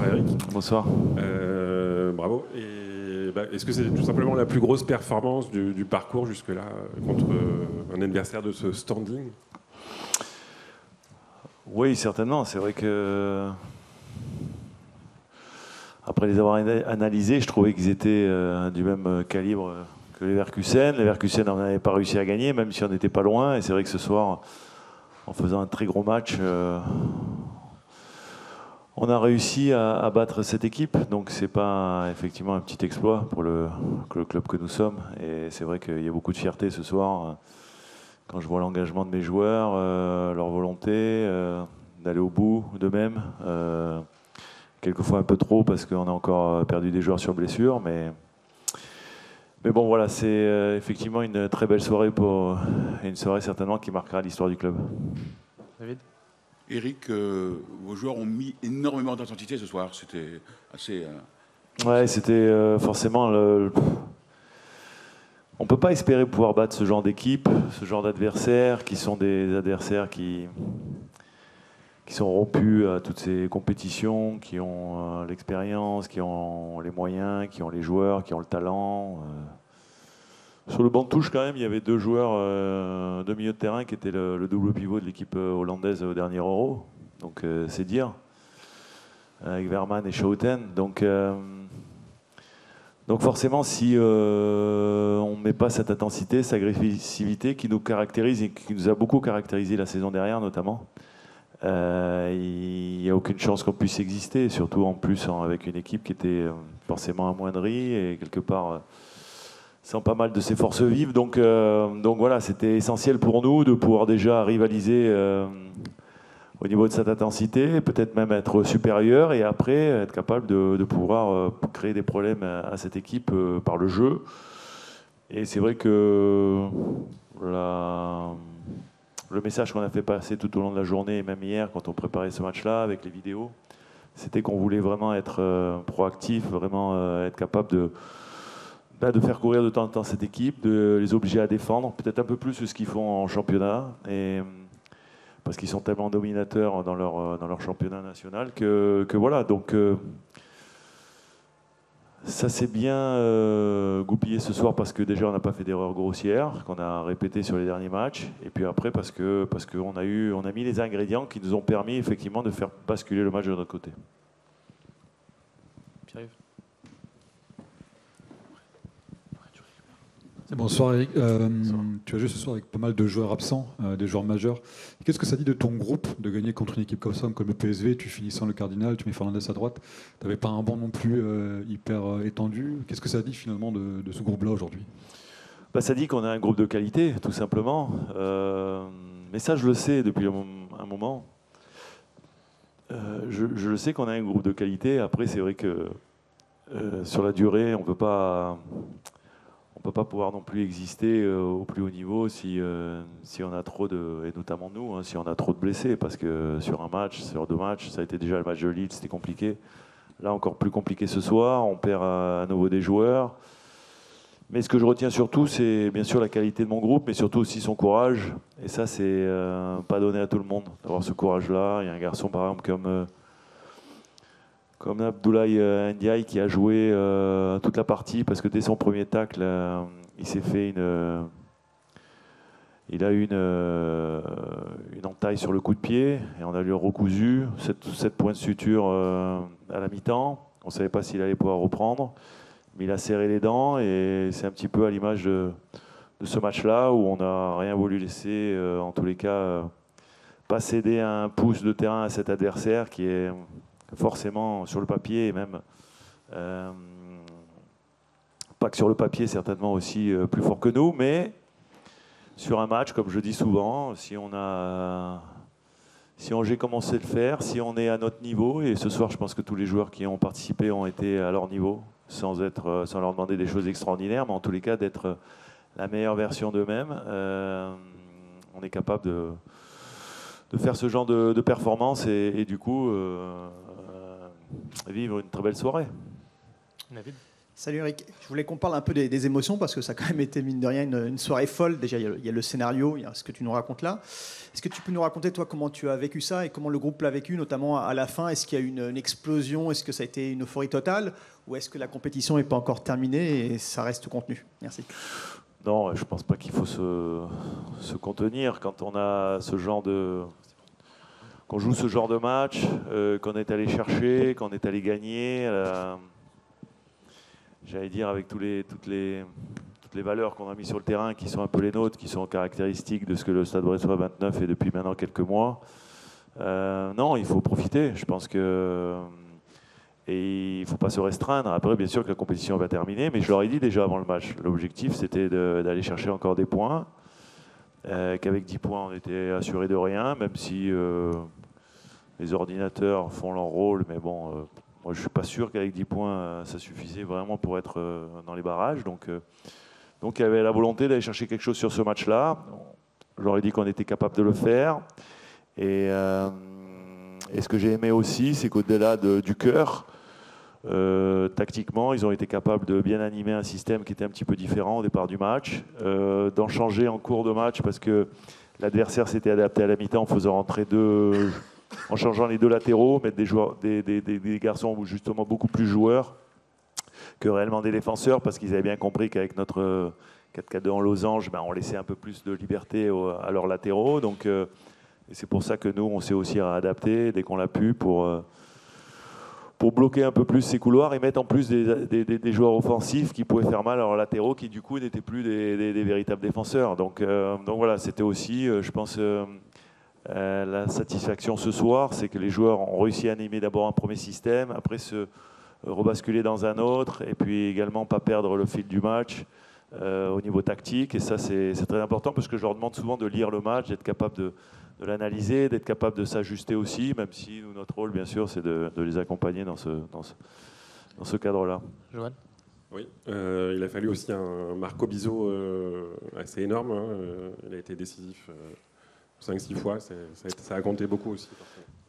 bonsoir Eric. Bonsoir. Bravo. Et est-ce que c'est tout simplement la plus grosse performance du parcours jusque-là contre un adversaire de ce standing? Oui, certainement. C'est vrai que après les avoir analysés, je trouvais qu'ils étaient du même calibre que les Leverkusen. Les Leverkusen n'avaient pas réussi à gagner, même si on n'était pas loin. Et c'est vrai que ce soir, en faisant un très gros match, on a réussi à battre cette équipe. Donc c'est pas effectivement un petit exploit pour le club que nous sommes. Et c'est vrai qu'il y a beaucoup de fierté ce soir quand je vois l'engagement de mes joueurs, leur volonté d'aller au bout d'eux-mêmes. Quelquefois un peu trop parce qu'on a encore perdu des joueurs sur blessure. Mais bon, voilà, c'est effectivement une très belle soirée et une soirée certainement qui marquera l'histoire du club. David? Eric, vos joueurs ont mis énormément d'intensité ce soir. C'était assez... Ouais, c'était forcément on ne peut pas espérer pouvoir battre ce genre d'équipe, ce genre d'adversaires, qui sont des adversaires qui sont rompus à toutes ces compétitions, qui ont l'expérience, qui ont les moyens, qui ont les joueurs, qui ont le talent. Sur le banc de touche, quand même, il y avait deux joueurs de milieu de terrain qui étaient le double pivot de l'équipe hollandaise au dernier Euro. Donc c'est dire. Avec Verman et Schouten. Donc forcément, si on ne met pas cette intensité, cette agressivité qui nous caractérise et qui nous a beaucoup caractérisé la saison dernière notamment, il n'y a aucune chance qu'on puisse exister, surtout en plus avec une équipe qui était forcément amoindrie et quelque part sans pas mal de ses forces vives. Donc voilà, c'était essentiel pour nous de pouvoir déjà rivaliser au niveau de cette intensité, peut-être même être supérieur et après être capable de pouvoir créer des problèmes à cette équipe par le jeu. Et c'est vrai que le message qu'on a fait passer tout au long de la journée et même hier quand on préparait ce match-là avec les vidéos, c'était qu'on voulait vraiment être proactif, vraiment être capable de faire courir de temps en temps cette équipe, de les obliger à défendre, peut-être un peu plus que ce qu'ils font en championnat. Parce qu'ils sont tellement dominateurs dans leur championnat national que voilà. Donc ça s'est bien goupillé ce soir parce que déjà on n'a pas fait d'erreur grossière qu'on a répété sur les derniers matchs, et puis après parce qu'on a mis les ingrédients qui nous ont permis effectivement de faire basculer le match de notre côté. Pierre-Yves. Bonsoir Eric. Tu as joué ce soir avec pas mal de joueurs absents, des joueurs majeurs. Qu'est-ce que ça dit de ton groupe de gagner contre une équipe comme ça, comme le PSV? Tu finis sans le Cardinal, tu mets Fernandez à droite. Tu n'avais pas un banc non plus hyper étendu. Qu'est-ce que ça dit finalement de ce groupe-là aujourd'hui? Ça dit qu'on a un groupe de qualité, tout simplement. Mais ça, je le sais depuis un moment. Je le sais qu'on a un groupe de qualité. Après, c'est vrai que sur la durée, on ne peut pas pouvoir non plus exister au plus haut niveau si on a trop et notamment nous, si on a trop de blessés, parce que sur un match, sur deux matchs, ça a été déjà le match de Lille, c'était compliqué. Là, encore plus compliqué ce soir, on perd à nouveau des joueurs. Mais ce que je retiens surtout, c'est bien sûr la qualité de mon groupe, mais surtout aussi son courage. Et ça, c'est pas donné à tout le monde d'avoir ce courage-là. Il y a un garçon, par exemple, comme Abdoulaye Ndiaye qui a joué toute la partie parce que dès son premier tacle, il s'est fait il a eu une entaille sur le coup de pied et on a lui recousu 7 points de suture à la mi-temps. On ne savait pas s'il allait pouvoir reprendre, mais il a serré les dents et c'est un petit peu à l'image de ce match-là où on n'a rien voulu laisser, en tous les cas, pas céder un pouce de terrain à cet adversaire qui est forcément sur le papier et même pas que sur le papier, certainement aussi plus fort que nous, mais sur un match, comme je dis souvent, si Angers commençait de le faire, si on est à notre niveau, et ce soir je pense que tous les joueurs qui ont participé ont été à leur niveau, sans leur demander des choses extraordinaires, mais en tous les cas d'être la meilleure version d'eux-mêmes, on est capable de faire ce genre de performance et du coup vivre une très belle soirée. David. Salut Eric, je voulais qu'on parle un peu des émotions parce que ça a quand même été mine de rien une soirée folle. Déjà il y a le scénario, il y a ce que tu nous racontes là. Est-ce que tu peux nous raconter toi comment tu as vécu ça et comment le groupe l'a vécu, notamment à la fin? Est-ce qu'il y a eu une explosion? Est-ce que ça a été une euphorie totale? Ou est-ce que la compétition n'est pas encore terminée et ça reste contenu? Merci. Non, je pense pas qu'il faut se contenir quand on a ce genre de... Qu'on joue ce genre de match, qu'on est allé chercher, qu'on est allé gagner, j'allais dire avec toutes les valeurs qu'on a mis sur le terrain, qui sont un peu les nôtres, qui sont caractéristiques de ce que le Stade Brestois 29 est depuis maintenant quelques mois. Non, il faut profiter. Je pense que et il ne faut pas se restreindre. Après, bien sûr que la compétition va terminer, mais je leur ai dit déjà avant le match, l'objectif c'était d'aller chercher encore des points, qu'avec 10 points on était assuré de rien, même si les ordinateurs font leur rôle, mais bon, moi je ne suis pas sûr qu'avec 10 points ça suffisait vraiment pour être dans les barrages. Donc il y avait la volonté d'aller chercher quelque chose sur ce match-là. Je leur ai dit qu'on était capable de le faire. Et ce que j'ai aimé aussi, c'est qu'au-delà du cœur, tactiquement, ils ont été capables de bien animer un système qui était un petit peu différent au départ du match, d'en changer en cours de match parce que l'adversaire s'était adapté à la mi-temps en faisant rentrer en changeant les deux latéraux, mettre des garçons justement beaucoup plus joueurs que réellement des défenseurs, parce qu'ils avaient bien compris qu'avec notre 4-4-2 en losange, on laissait un peu plus de liberté à leurs latéraux. Donc, et c'est pour ça que nous, on s'est aussi réadapté dès qu'on l'a pu pour bloquer un peu plus ces couloirs et mettre en plus des joueurs offensifs qui pouvaient faire mal à leurs latéraux, qui du coup n'étaient plus des véritables défenseurs. Donc voilà, c'était aussi, je pense, la satisfaction ce soir, c'est que les joueurs ont réussi à animer d'abord un premier système, après se rebasculer dans un autre, et puis également pas perdre le fil du match au niveau tactique. Et ça, c'est très important parce que je leur demande souvent de lire le match, d'être capable de l'analyser, d'être capable de s'ajuster aussi, même si nous, notre rôle, bien sûr, c'est de les accompagner dans ce cadre-là. Johan? Oui, il a fallu aussi un Marco Bizot assez énorme. Hein. Il a été décisif 5-6 fois. Ça a compté beaucoup aussi.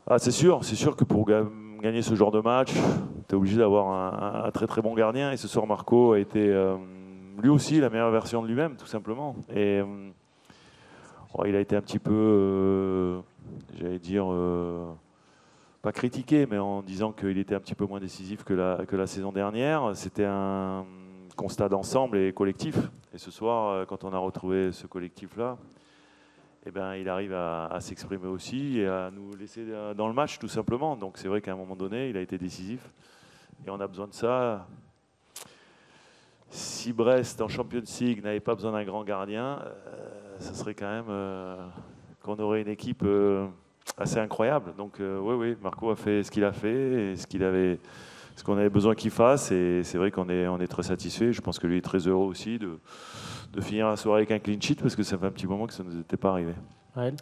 Ah, c'est sûr que pour gagner ce genre de match, tu es obligé d'avoir un très très bon gardien. Et ce soir, Marco a été lui aussi la meilleure version de lui-même, tout simplement. Et il a été un petit peu, j'allais dire, pas critiqué, mais en disant qu'il était un petit peu moins décisif que la saison dernière. C'était un constat d'ensemble et collectif. Et ce soir, quand on a retrouvé ce collectif-là, eh ben, il arrive à s'exprimer aussi et à nous laisser dans le match, tout simplement. Donc c'est vrai qu'à un moment donné, il a été décisif. Et on a besoin de ça. Si Brest, en Champions League, n'avait pas besoin d'un grand gardien, ça serait quand même qu'on aurait une équipe assez incroyable. Donc oui, Marco a fait ce qu'il a fait et ce qu'on avait besoin qu'il fasse. Et c'est vrai qu'on est très satisfait. Je pense que lui est très heureux aussi de finir la soirée avec un clean sheet parce que ça fait un petit moment que ça ne nous était pas arrivé. Raël?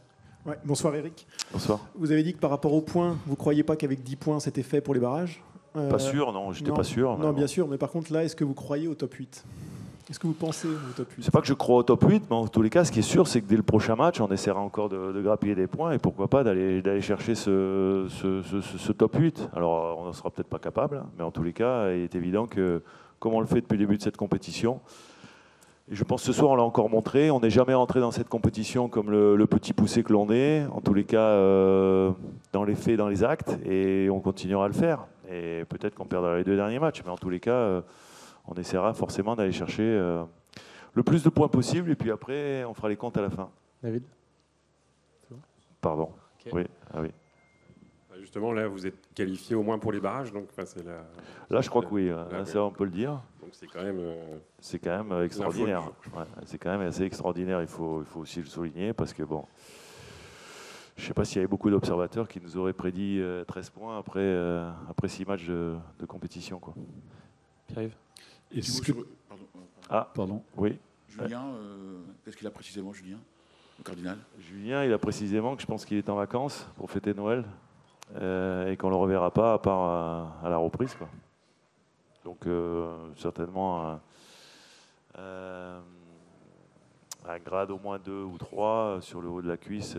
Ouais, bonsoir Eric. Bonsoir. Vous avez dit que par rapport aux points, vous ne croyez pas qu'avec 10 points c'était fait pour les barrages? Pas sûr, non, j'étais pas sûr. Non, bien sûr, mais par contre là, est-ce que vous croyez au top 8? Est-ce que vous pensez au top 8? C'est pas que je crois au top 8, mais en tous les cas, ce qui est sûr, c'est que dès le prochain match, on essaiera encore de grappiller des points et pourquoi pas d'aller chercher ce top 8. Alors, on n'en sera peut-être pas capable, mais en tous les cas, il est évident que, comme on le fait depuis le début de cette compétition, et je pense que ce soir, on l'a encore montré, on n'est jamais rentré dans cette compétition comme le petit poussé que l'on est, en tous les cas, dans les faits, dans les actes, et on continuera à le faire. Et peut-être qu'on perdra les 2 derniers matchs, mais en tous les cas, on essaiera forcément d'aller chercher le plus de points possible, et puis après, on fera les comptes à la fin. David? Pardon. Okay. Oui. Ah oui. Justement, là, vous êtes qualifié au moins pour les barrages, donc c'est Là, je crois que oui. Là, ça, on peut le dire. Donc c'est quand même. C'est quand même extraordinaire. Ouais, c'est quand même assez extraordinaire. Il faut aussi le souligner parce que bon. Je ne sais pas s'il y avait beaucoup d'observateurs qui nous auraient prédit 13 points après 6 matchs de compétition. Quoi. Pierre-Yves? Pardon. Oui. Julien, qu'est-ce qu'il a précisément, Julien, le cardinal? Julien, il a précisément que je pense qu'il est en vacances pour fêter Noël et qu'on ne le reverra pas à part à la reprise. Quoi. Donc certainement un grade au moins 2 ou 3 sur le haut de la cuisse,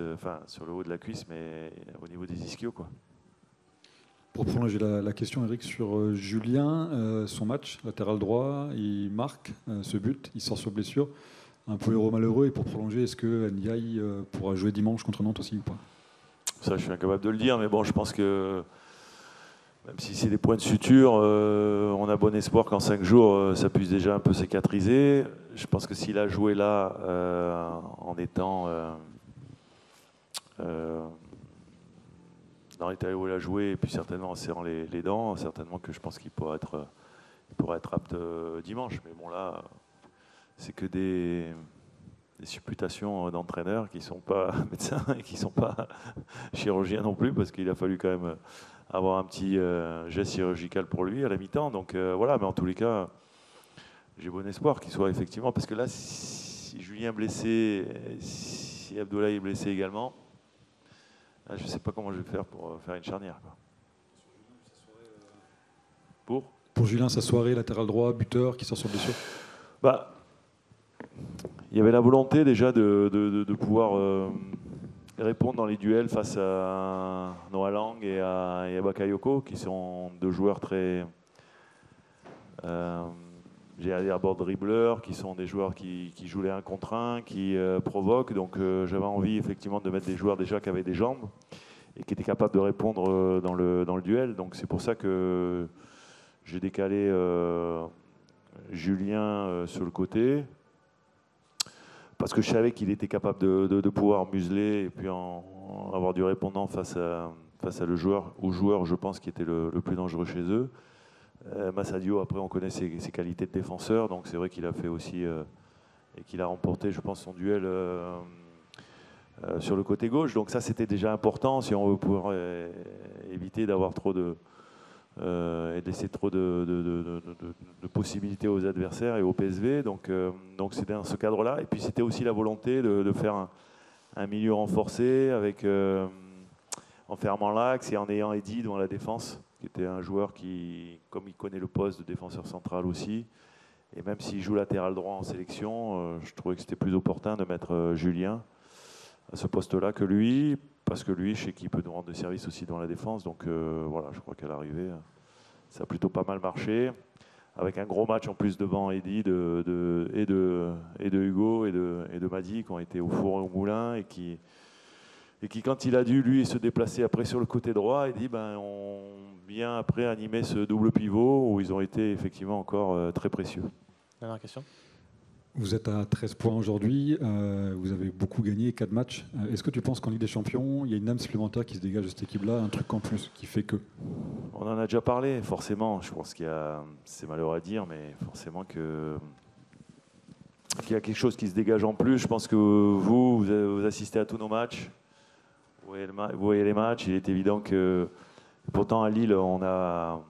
mais au niveau des ischios, quoi. Pour prolonger la question, Eric, sur Julien, son match, latéral droit, il marque ce but, il sort sur blessure, un peu héros malheureux. Et pour prolonger, est-ce que Ndiaye pourra jouer dimanche contre Nantes aussi ou pas? Ça, je suis incapable de le dire, mais bon, je pense que même si c'est des points de suture, on a bon espoir qu'en 5 jours, ça puisse déjà un peu cicatriser. Je pense que s'il a joué là, en étant dans l'état où il a joué, et puis certainement en serrant les dents, certainement que je pense qu'il pourra être apte dimanche. Mais bon, là, c'est que des supputations d'entraîneurs qui ne sont pas médecins et qui ne sont pas chirurgiens non plus, parce qu'il a fallu quand même avoir un petit geste chirurgical pour lui à la mi-temps. Donc voilà, mais en tous les cas, j'ai bon espoir qu'il soit effectivement, parce que là, si Julien est blessé, si Abdoulaye est blessé également, là, je ne sais pas comment je vais faire pour faire une charnière, quoi. Pour Julien, sa soirée, latéral droit, buteur, qui sort sur blessure. Bah, il y avait la volonté déjà de pouvoir répondre dans les duels face à Noah Lang et à Bakayoko, qui sont deux joueurs très, j'ai dire, bord dribbleurs, qui sont des joueurs qui jouent les 1 contre 1, qui provoquent. Donc j'avais envie effectivement de mettre des joueurs déjà qui avaient des jambes et qui étaient capables de répondre dans le duel. Donc c'est pour ça que j'ai décalé Julien sur le côté, parce que je savais qu'il était capable de pouvoir museler et puis avoir du répondant face à au joueur, je pense, qui était le plus dangereux chez eux. Massadio, après, on connaît ses qualités de défenseur, donc c'est vrai qu'il a fait aussi et qu'il a remporté, je pense, son duel sur le côté gauche. Donc ça, c'était déjà important si on veut pouvoir éviter d'avoir trop et de laisser trop de possibilités aux adversaires et au PSV. Donc c'était dans ce cadre-là. Et puis c'était aussi la volonté de faire un milieu renforcé avec, en fermant l'axe et en ayant Eddy dans la défense, qui était un joueur qui, comme il connaît le poste de défenseur central aussi, et même s'il joue latéral droit en sélection, je trouvais que c'était plus opportun de mettre Julien à ce poste-là que lui, parce que lui, je sais qu'il peut nous rendre des services aussi dans la défense. Donc voilà, je crois qu'à l'arrivée, ça a plutôt pas mal marché. Avec un gros match en plus devant Eddy et de Hugo et de Madi, qui ont été au four et au moulin et qui, quand il a dû, lui, se déplacer après sur le côté droit, il dit on vient après animer ce double pivot où ils ont été effectivement encore très précieux. Dernière question. Vous êtes à 13 points aujourd'hui, vous avez beaucoup gagné, 4 matchs. Est-ce que tu penses qu'en Ligue des Champions, il y a une âme supplémentaire qui se dégage de cette équipe-là, un truc en plus qui fait que? On en a déjà parlé, forcément. Je pense c'est malheureux à dire, mais forcément qu'il y a quelque chose qui se dégage en plus. Je pense que vous assistez à tous nos matchs. Vous voyez les matchs. Il est évident que, pourtant à Lille, on a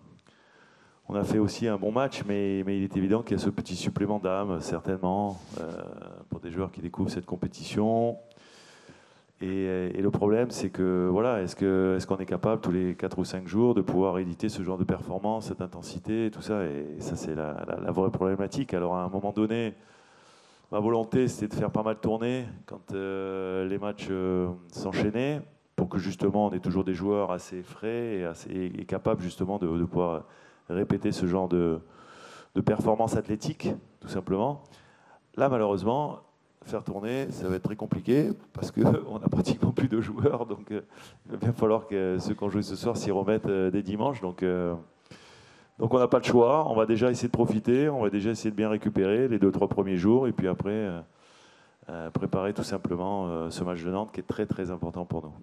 fait aussi un bon match, mais il est évident qu'il y a ce petit supplément d'âme, certainement, pour des joueurs qui découvrent cette compétition. Et le problème, c'est que, voilà, est-ce qu'on est capable, tous les 4 ou 5 jours, de pouvoir éditer ce genre de performance, cette intensité, tout ça. Et ça, c'est la vraie problématique. Alors, à un moment donné, ma volonté, c'était de faire pas mal tourner quand les matchs s'enchaînaient, pour que, justement, on ait toujours des joueurs assez frais et capables, justement, de pouvoir répéter ce genre de performance athlétique, tout simplement. Là, malheureusement, faire tourner, ça va être très compliqué parce qu'on n'a pratiquement plus de joueurs. Donc, il va bien falloir que ceux qui ont joué ce soir s'y remettent dès dimanche. Donc, on n'a pas le choix. On va déjà essayer de profiter. On va déjà essayer de bien récupérer les 2-3 premiers jours. Et puis après, préparer tout simplement ce match de Nantes qui est très, très important pour nous.